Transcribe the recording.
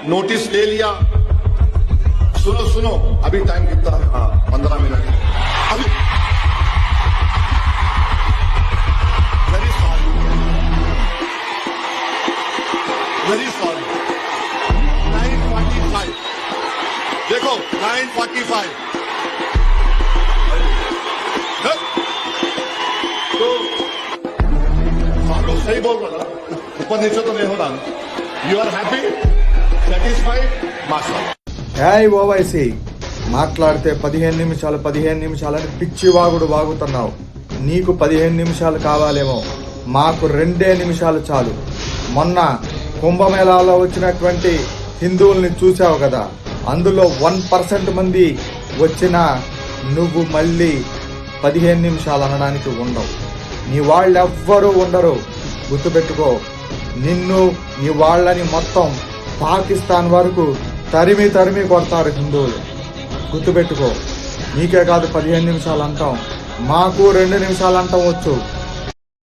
Notice ले लिया। सुनो सुनो, अभी टाइम कितना है? हाँ, 15 मिनट। अभी वेरी सॉरी, वेरी सॉरी। 9:45 देखो, 9:45 तो आप लोग सही बोल रहा था, ऊपर नीचे तो नहीं होता। You are happy, satisfied, master. ఏయ్ ఓవైసీ, మాట్లాడితే 15 నిమిషాలని పిచ్చి వాగుడు వాగుతున్నావు. నీకు 15 నిమిషాలు కావాలేమో, మాకు 2 నిమిషాలు చాలు. మొన్న కుంభమేళాలో వచ్చినటువంటి హిందువుల్ని చూసావు కదా, అందులో 1% మంది వచ్చినా నువ్వు మళ్ళీ 15 నిమిషాలు అనడానికి ఉండవు. నీ వాళ్ళెవ్వరూ ఉండరు, గుర్తుపెట్టుకో. నిన్ను నీ వాళ్ళని మొత్తం పాకిస్తాన్ వరకు తరిమి కొడతారు హిందువులు, గుర్తుపెట్టుకో. నీకే కాదు 15 నిమిషాలు అంటాం, మాకు 2 నిమిషాలు అంటాం వచ్చు.